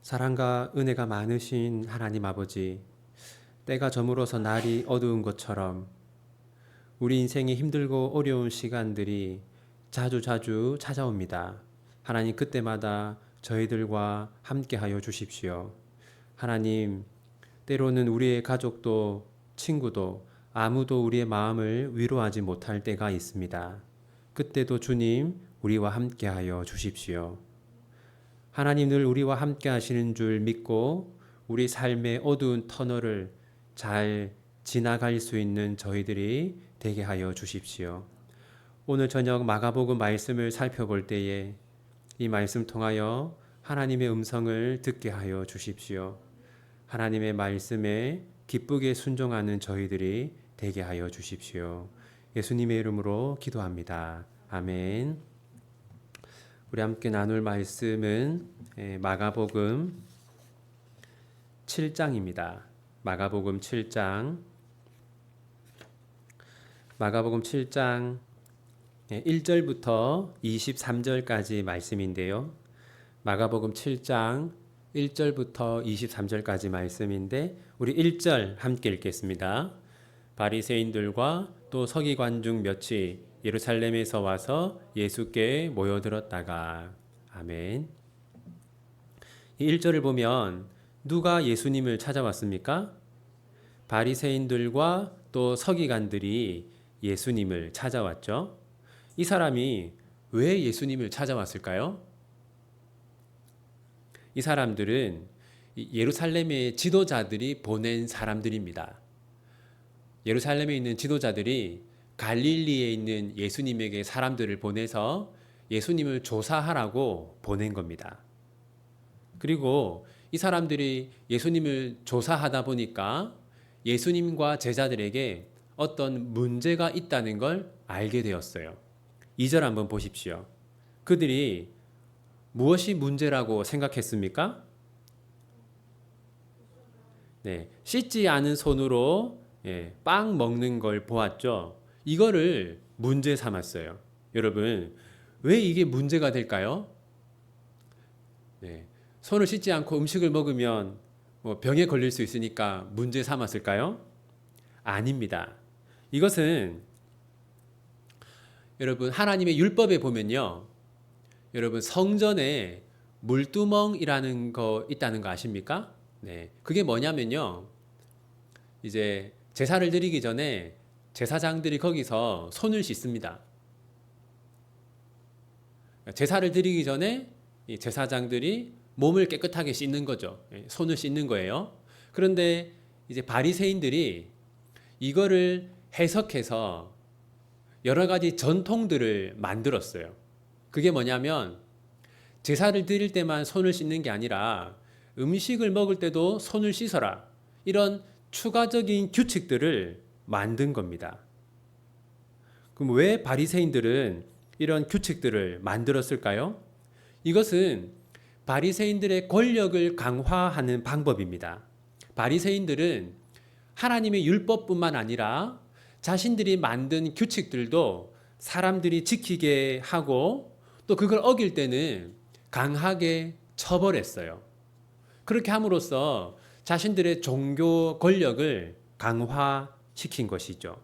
사랑과 은혜가 많으신 하나님 아버지, 때가 저물어서 날이 어두운 것처럼 우리 인생이 힘들고 어려운 시간들이 자주 찾아옵니다. 하나님, 그때마다 저희들과 함께하여 주십시오. 하나님, 때로는 우리의 가족도 친구도 아무도 우리의 마음을 위로하지 못할 때가 있습니다. 그때도 주님, 우리와 함께하여 주십시오. 하나님 늘 우리와 함께 하시는 줄 믿고 우리 삶의 어두운 터널을 잘 지나갈 수 있는 저희들이 되게 하여 주십시오. 오늘 저녁 마가복음 말씀을 살펴볼 때에 이 말씀 통하여 하나님의 음성을 듣게 하여 주십시오. 하나님의 말씀에 기쁘게 순종하는 저희들이 되게 하여 주십시오. 예수님의 이름으로 기도합니다. 아멘. 우리 함께 나눌 말씀은 마가복음 7장입니다. 마가복음 7장 1절부터 23절까지 말씀인데요. 마가복음 7장 1절부터 23절까지 말씀인데 우리 1절 함께 읽겠습니다. 바리새인들과 또 서기관 중 몇이 예루살렘에서 와서 예수께 모여들었다가. 아멘. 이 1절을 보면 누가 예수님을 찾아왔습니까? 바리새인들과 또 서기관들이 예수님을 찾아왔죠. 이 사람이 왜 예수님을 찾아왔을까요? 이 사람들은 예루살렘의 지도자들이 보낸 사람들입니다. 예루살렘에 있는 지도자들이 갈릴리에 있는 예수님에게 사람들을 보내서 예수님을 조사하라고 보낸 겁니다. 그리고 이 사람들이 예수님을 조사하다 보니까 예수님과 제자들에게 어떤 문제가 있다는 걸 알게 되었어요. 2절 한번 보십시오. 그들이 무엇이 문제라고 생각했습니까? 네, 씻지 않은 손으로 빵 먹는 걸 보았죠. 이거를 문제 삼았어요. 여러분, 왜 이게 문제가 될까요? 네, 손을 씻지 않고 음식을 먹으면 병에 걸릴 수 있으니까 문제 삼았을까요? 아닙니다. 이것은 여러분 하나님의 율법에 보면요. 여러분 성전에 물두멍이라는 거 있다는 거 아십니까? 네, 그게 뭐냐면요. 이제 제사를 드리기 전에 제사장들이 거기서 손을 씻습니다. 제사를 드리기 전에 이 제사장들이 몸을 깨끗하게 씻는 거죠. 손을 씻는 거예요. 그런데 이제 바리새인들이 이거를 해석해서 여러 가지 전통들을 만들었어요. 그게 뭐냐면 제사를 드릴 때만 손을 씻는 게 아니라 음식을 먹을 때도 손을 씻어라. 이런 추가적인 규칙들을 만든 겁니다. 그럼 왜 바리새인들은 이런 규칙들을 만들었을까요? 이것은 바리새인들의 권력을 강화하는 방법입니다. 바리새인들은 하나님의 율법뿐만 아니라 자신들이 만든 규칙들도 사람들이 지키게 하고 또 그걸 어길 때는 강하게 처벌했어요. 그렇게 함으로써 자신들의 종교 권력을 강화시킨 것이죠.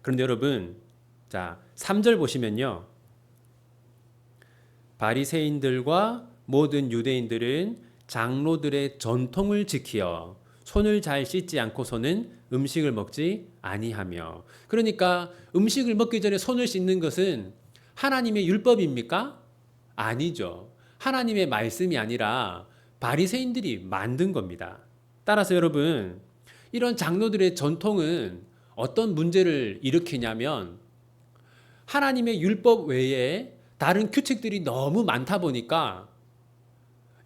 그런데 여러분, 자, 3절 보시면요. 바리새인들과 모든 유대인들은 장로들의 전통을 지키어 손을 잘 씻지 않고서는 음식을 먹지 아니하며. 그러니까 음식을 먹기 전에 손을 씻는 것은 하나님의 율법입니까? 아니죠. 하나님의 말씀이 아니라 바리새인들이 만든 겁니다. 따라서 여러분, 이런 장로들의 전통은 어떤 문제를 일으키냐면 하나님의 율법 외에 다른 규칙들이 너무 많다 보니까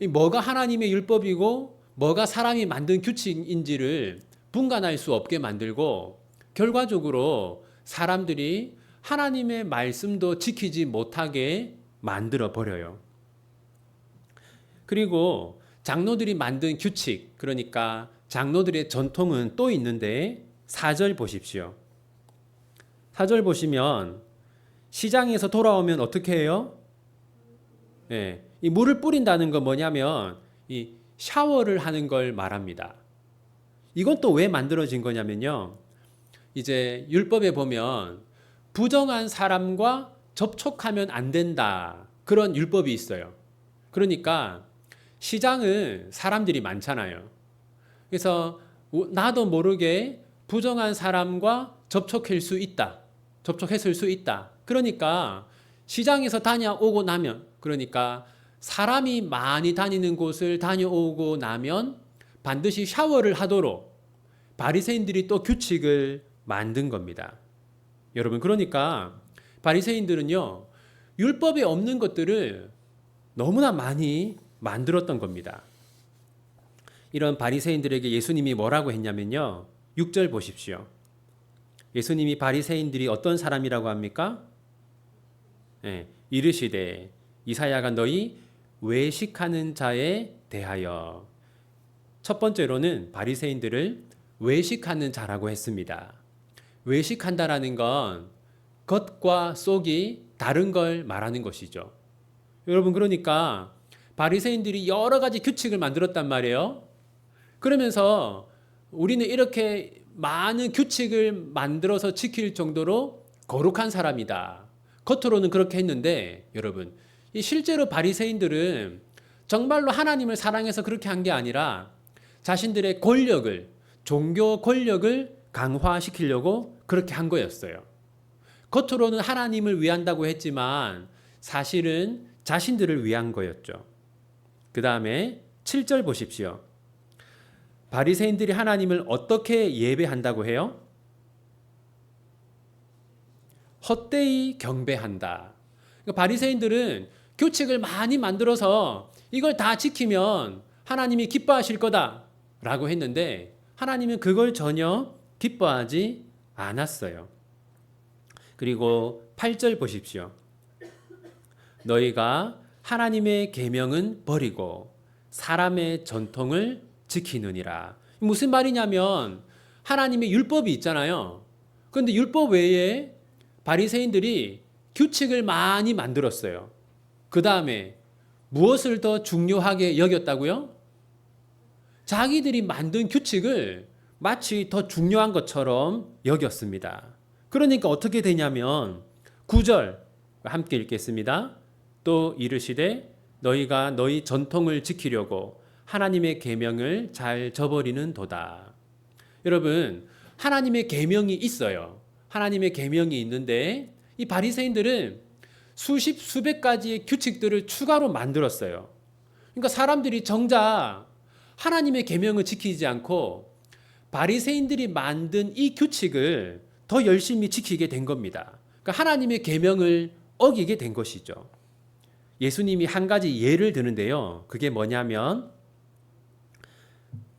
뭐가 하나님의 율법이고 뭐가 사람이 만든 규칙인지를 분간할 수 없게 만들고 결과적으로 사람들이 하나님의 말씀도 지키지 못하게 만들어 버려요. 그리고 장로들이 만든 규칙, 그러니까 장로들의 전통은 또 있는데 4절 보십시오. 4절 보시면 시장에서 돌아오면 어떻게 해요? 예, 이 물을 뿌린다는 건 뭐냐면 이 샤워를 하는 걸 말합니다. 이건 또 왜 만들어진 거냐면요. 이제 율법에 보면 부정한 사람과 접촉하면 안 된다. 그런 율법이 있어요. 그러니까 시장은 사람들이 많잖아요. 그래서 나도 모르게 부정한 사람과 접촉할 수 있다. 접촉했을 수 있다. 그러니까 시장에서 다녀오고 나면, 그러니까 사람이 많이 다니는 곳을 다녀오고 나면 반드시 샤워를 하도록 바리새인들이 또 규칙을 만든 겁니다. 여러분, 그러니까 바리새인들은요, 율법에 없는 것들을 너무나 많이 만들었던 겁니다. 이런 바리새인들에게 예수님이 뭐라고 했냐면요. 6절 보십시오. 예수님이 바리새인들이 어떤 사람이라고 합니까? 네, 이르시되 이사야가 너희 외식하는 자에 대하여. 첫 번째로는 바리새인들을 외식하는 자라고 했습니다. 외식한다라는 건 겉과 속이 다른 걸 말하는 것이죠. 여러분, 그러니까 바리새인들이 여러 가지 규칙을 만들었단 말이에요. 그러면서 우리는 이렇게 많은 규칙을 만들어서 지킬 정도로 거룩한 사람이다. 겉으로는 그렇게 했는데 여러분, 이 실제로 바리새인들은 정말로 하나님을 사랑해서 그렇게 한 게 아니라 자신들의 권력을, 종교 권력을 강화시키려고 그렇게 한 거였어요. 겉으로는 하나님을 위한다고 했지만 사실은 자신들을 위한 거였죠. 그 다음에 7절 보십시오. 바리새인들이 하나님을 어떻게 예배한다고 해요? 헛되이 경배한다. 그러니까 바리새인들은 규칙을 많이 만들어서 이걸 다 지키면 하나님이 기뻐하실 거다라고 했는데 하나님은 그걸 전혀 기뻐하지 않았어요. 그리고 8절 보십시오. 너희가 하나님의 계명은 버리고 사람의 전통을 지키느니라. 무슨 말이냐면 하나님의 율법이 있잖아요. 그런데 율법 외에 바리새인들이 규칙을 많이 만들었어요. 그 다음에 무엇을 더 중요하게 여겼다고요? 자기들이 만든 규칙을 마치 더 중요한 것처럼 여겼습니다. 그러니까 어떻게 되냐면 9절 함께 읽겠습니다. 또 이르시되 너희가 너희 전통을 지키려고 하나님의 계명을 잘 저버리는 도다. 여러분, 하나님의 계명이 있어요. 하나님의 계명이 있는데 이 바리새인들은 수십 수백 가지의 규칙들을 추가로 만들었어요. 그러니까 사람들이 정작 하나님의 계명을 지키지 않고 바리새인들이 만든 이 규칙을 더 열심히 지키게 된 겁니다. 그러니까 하나님의 계명을 어기게 된 것이죠. 예수님이 한 가지 예를 드는데요. 그게 뭐냐면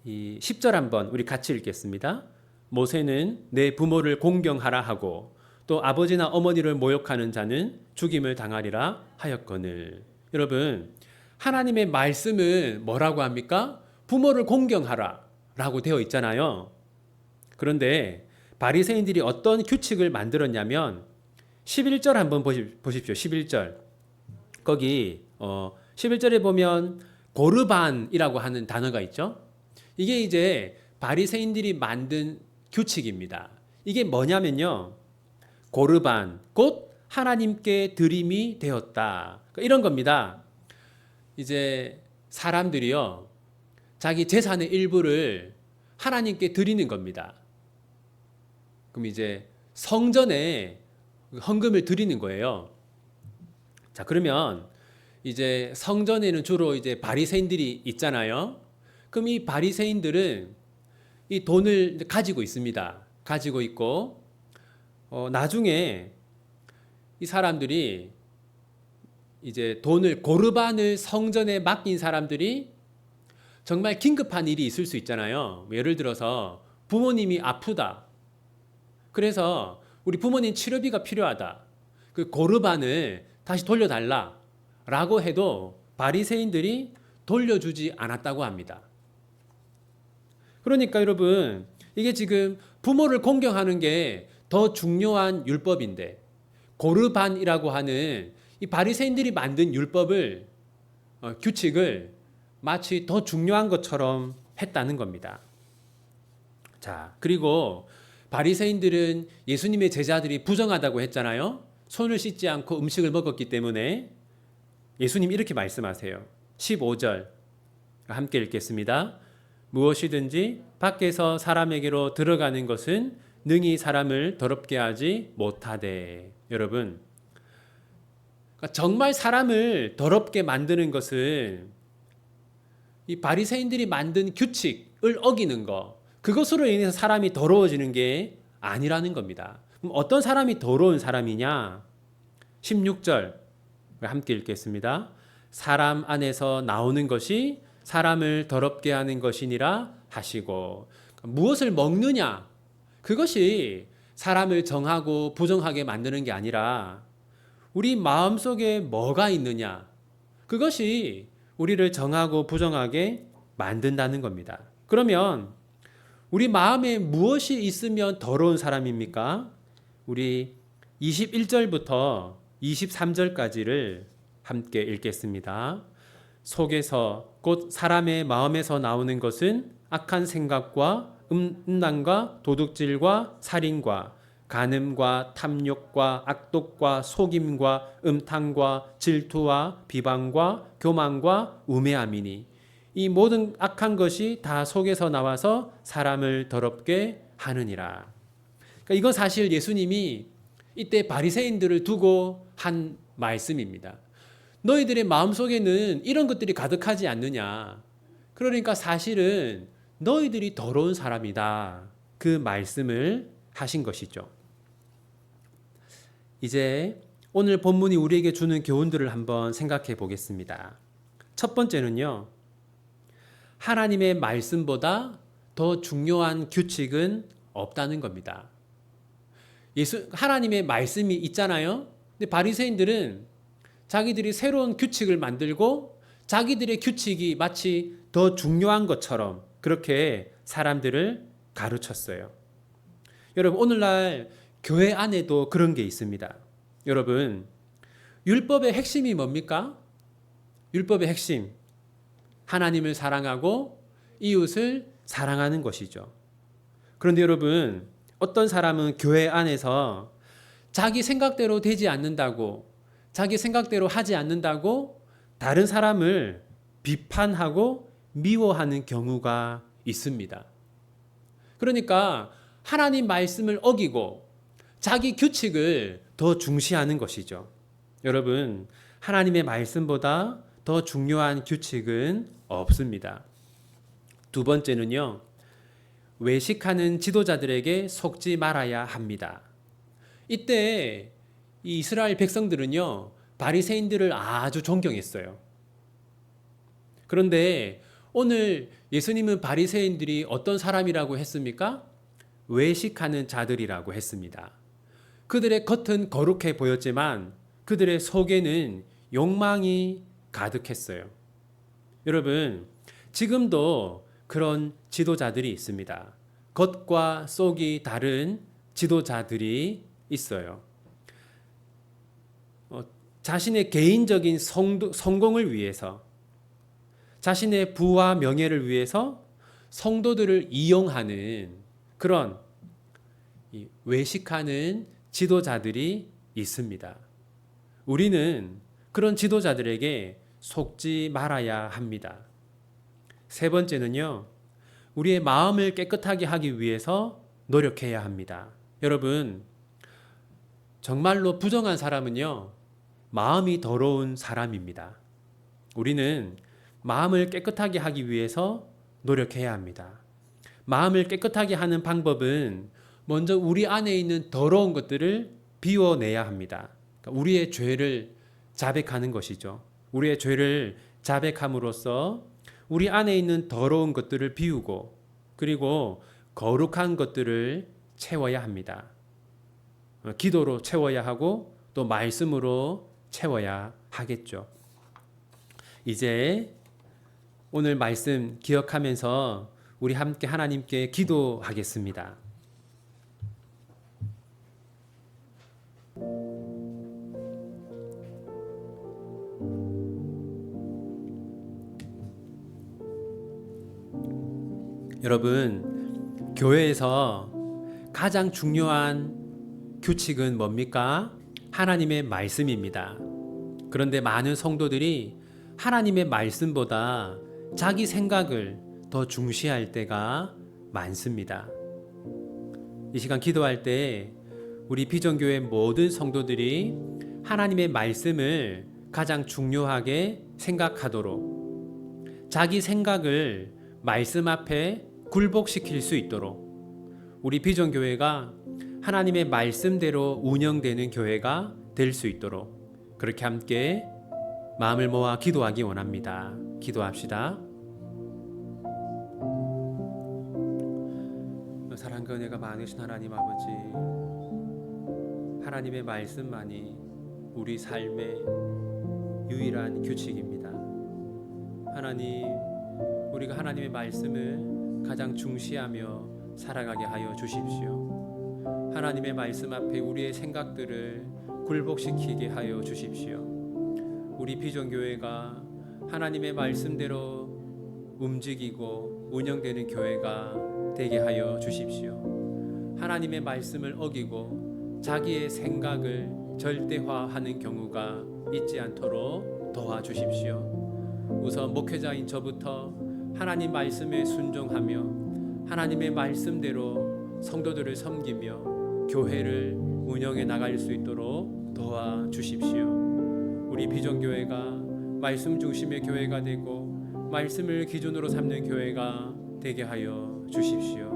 이 10절 한번 우리 같이 읽겠습니다. 모세는 내 부모를 공경하라 하고 또 아버지나 어머니를 모욕하는 자는 죽임을 당하리라 하였거늘. 여러분, 하나님의 말씀은 뭐라고 합니까? 부모를 공경하라 라고 되어 있잖아요. 그런데 바리새인들이 어떤 규칙을 만들었냐면 11절 한번 보십시오. 11절. 거기 11절에 보면 고르반이라고 하는 단어가 있죠. 이게 이제 바리새인들이 만든 규칙입니다. 이게 뭐냐면요. 고르반, 곧 하나님께 드림이 되었다. 이런 겁니다. 이제 사람들이요. 자기 재산의 일부를 하나님께 드리는 겁니다. 그럼 이제 성전에 헌금을 드리는 거예요. 자, 그러면 이제 성전에는 주로 이제 바리새인들이 있잖아요. 그럼 이 바리새인들은 이 돈을 가지고 있습니다. 가지고 있고 나중에 이 사람들이 이제 돈을 고르반을 성전에 맡긴 사람들이 정말 긴급한 일이 있을 수 있잖아요. 예를 들어서 부모님이 아프다. 그래서 우리 부모님 치료비가 필요하다. 그 고르반을 다시 돌려달라 라고 해도 바리새인들이 돌려주지 않았다고 합니다. 그러니까 여러분, 이게 지금 부모를 공경하는 게 더 중요한 율법인데 고르반이라고 하는 이 바리새인들이 만든 율법을 규칙을 마치 더 중요한 것처럼 했다는 겁니다. 자, 그리고 바리새인들은 예수님의 제자들이 부정하다고 했잖아요. 손을 씻지 않고 음식을 먹었기 때문에. 예수님 이렇게 말씀하세요. 15절 함께 읽겠습니다. 무엇이든지 밖에서 사람에게로 들어가는 것은 능히 사람을 더럽게 하지 못하되. 여러분, 정말 사람을 더럽게 만드는 것은 이 바리새인들이 만든 규칙을 어기는 것, 그것으로 인해서 사람이 더러워지는 게 아니라는 겁니다. 그럼 어떤 사람이 더러운 사람이냐? 16절 함께 읽겠습니다. 사람 안에서 나오는 것이 사람을 더럽게 하는 것이니라 하시고. 무엇을 먹느냐? 그것이 사람을 정하고 부정하게 만드는 게 아니라 우리 마음속에 뭐가 있느냐? 그것이 우리를 정하고 부정하게 만든다는 겁니다. 그러면 우리 마음에 무엇이 있으면 더러운 사람입니까? 우리 21절부터 23절까지를 함께 읽겠습니다. 속에서 곧 사람의 마음에서 나오는 것은 악한 생각과 음란과 도둑질과 살인과 간음과 탐욕과 악독과 속임과 음탕과 질투와 비방과 교만과 우매함이니 이 모든 악한 것이 다 속에서 나와서 사람을 더럽게 하느니라. 그러니까 이건 사실 예수님이 이때 바리새인들을 두고 한 말씀입니다. 너희들의 마음속에는 이런 것들이 가득하지 않느냐. 그러니까 사실은 너희들이 더러운 사람이다. 그 말씀을 하신 것이죠. 이제 오늘 본문이 우리에게 주는 교훈들을 한번 생각해 보겠습니다. 첫 번째는요. 하나님의 말씀보다 더 중요한 규칙은 없다는 겁니다. 하나님의 말씀이 있잖아요. 근데 바리새인들은 자기들이 새로운 규칙을 만들고 자기들의 규칙이 마치 더 중요한 것처럼 그렇게 사람들을 가르쳤어요. 여러분, 오늘날 교회 안에도 그런 게 있습니다. 여러분, 율법의 핵심이 뭡니까? 율법의 핵심. 하나님을 사랑하고 이웃을 사랑하는 것이죠. 그런데 여러분, 어떤 사람은 교회 안에서 자기 생각대로 되지 않는다고, 자기 생각대로 하지 않는다고 다른 사람을 비판하고 미워하는 경우가 있습니다. 그러니까 하나님 말씀을 어기고 자기 규칙을 더 중시하는 것이죠. 여러분, 하나님의 말씀보다 더 중요한 규칙은 없습니다. 두 번째는요, 외식하는 지도자들에게 속지 말아야 합니다. 이때 이 이스라엘 백성들은요, 바리새인들을 아주 존경했어요. 그런데 오늘 예수님은 바리새인들이 어떤 사람이라고 했습니까? 외식하는 자들이라고 했습니다. 그들의 겉은 거룩해 보였지만 그들의 속에는 욕망이 가득했어요. 여러분, 지금도 그런 지도자들이 있습니다. 겉과 속이 다른 지도자들이 있어요. 자신의 개인적인 성공을 위해서, 자신의 부와 명예를 위해서 성도들을 이용하는 그런 외식하는 지도자들이 있습니다. 우리는 그런 지도자들에게 속지 말아야 합니다. 세 번째는요, 우리의 마음을 깨끗하게 하기 위해서 노력해야 합니다. 여러분, 정말로 부정한 사람은요, 마음이 더러운 사람입니다. 우리는 마음을 깨끗하게 하기 위해서 노력해야 합니다. 마음을 깨끗하게 하는 방법은 먼저 우리 안에 있는 더러운 것들을 비워내야 합니다. 그러니까 우리의 죄를 자백하는 것이죠. 우리의 죄를 자백함으로써 우리 안에 있는 더러운 것들을 비우고 그리고 거룩한 것들을 채워야 합니다. 기도로 채워야 하고 또 말씀으로 채워야 하겠죠. 이제 오늘 말씀 기억하면서 우리 함께 하나님께 기도하겠습니다. 여러분, 교회에서 가장 중요한 규칙은 뭡니까? 하나님의 말씀입니다. 그런데 많은 성도들이 하나님의 말씀보다 자기 생각을 더 중시할 때가 많습니다. 이 시간 기도할 때 우리 비전교회 모든 성도들이 하나님의 말씀을 가장 중요하게 생각하도록, 자기 생각을 말씀 앞에 굴복시킬 수 있도록, 우리 비전교회가 하나님의 말씀대로 운영되는 교회가 될 수 있도록 그렇게 함께 마음을 모아 기도하기 원합니다. 기도합시다. 사랑과 은혜가 많으신 하나님 아버지, 하나님의 말씀만이 우리 삶의 유일한 규칙입니다. 하나님, 우리가 하나님의 말씀을 가장 중시하며 살아가게 하여 주십시오. 하나님의 말씀 앞에 우리의 생각들을 굴복시키게 하여 주십시오. 우리 비전교회가 하나님의 말씀대로 움직이고 운영되는 교회가 되게 하여 주십시오. 하나님의 말씀을 어기고 자기의 생각을 절대화하는 경우가 있지 않도록 도와주십시오. 우선 목회자인 저부터 하나님 말씀에 순종하며 하나님의 말씀대로 성도들을 섬기며 교회를 운영해 나갈 수 있도록 도와주십시오. 우리 비전교회가 말씀 중심의 교회가 되고 말씀을 기준으로 삼는 교회가 되게 하여 주십시오.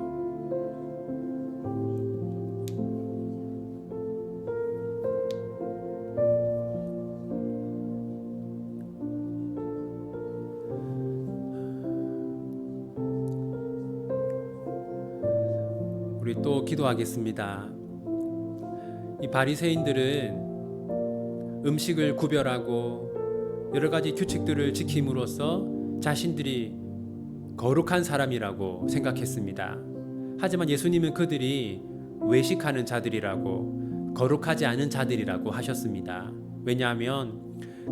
우리 또 기도하겠습니다. 이 바리새인들은 음식을 구별하고 여러 가지 규칙들을 지킴으로써 자신들이 거룩한 사람이라고 생각했습니다. 하지만 예수님은 그들이 외식하는 자들이라고, 거룩하지 않은 자들이라고 하셨습니다. 왜냐하면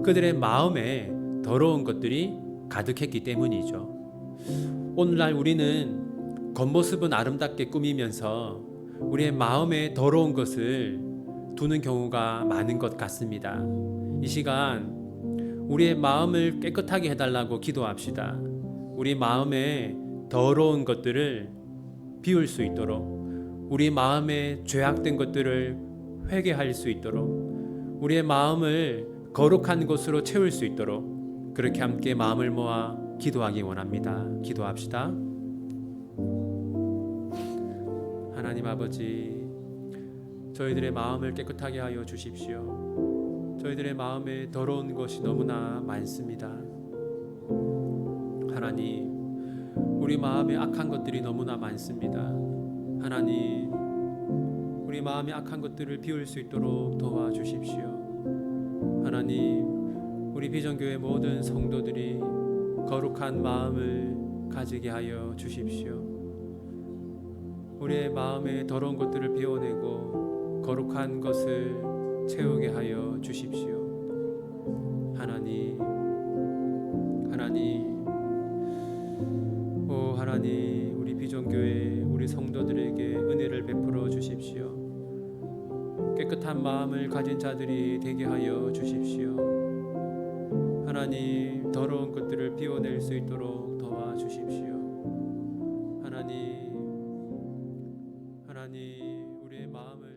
그들의 마음에 더러운 것들이 가득했기 때문이죠. 오늘날 우리는 겉모습은 아름답게 꾸미면서 우리의 마음에 더러운 것을 두는 경우가 많은 것 같습니다. 이 시간 우리의 마음을 깨끗하게 해달라고 기도합시다. 우리 마음에 더러운 것들을 비울 수 있도록, 우리 마음에 죄악된 것들을 회개할 수 있도록, 우리의 마음을 거룩한 것으로 채울 수 있도록 그렇게 함께 마음을 모아 기도하기 원합니다. 기도합시다. 하나님 아버지, 저희들의 마음을 깨끗하게 하여 주십시오. 저희들의 마음에 더러운 것이 너무나 많습니다. 하나님, 우리 마음에 악한 것들이 너무나 많습니다. 하나님, 우리 마음에 악한 것들을 비울 수 있도록 도와주십시오. 하나님, 우리 비전교회 모든 성도들이 거룩한 마음을 가지게 하여 주십시오. 우리의 마음에 더러운 것들을 비워내고 거룩한 것을 채우게 하여 주십시오. 하나님, 오 하나님, 우리 비전교회 우리 성도들에게 은혜를 베풀어 주십시오. 깨끗한 마음을 가진 자들이 되게 하여 주십시오. 하나님, 더러운 것들을 비워낼 수 있도록 도와주십시오. 하나님, 우리의 마음을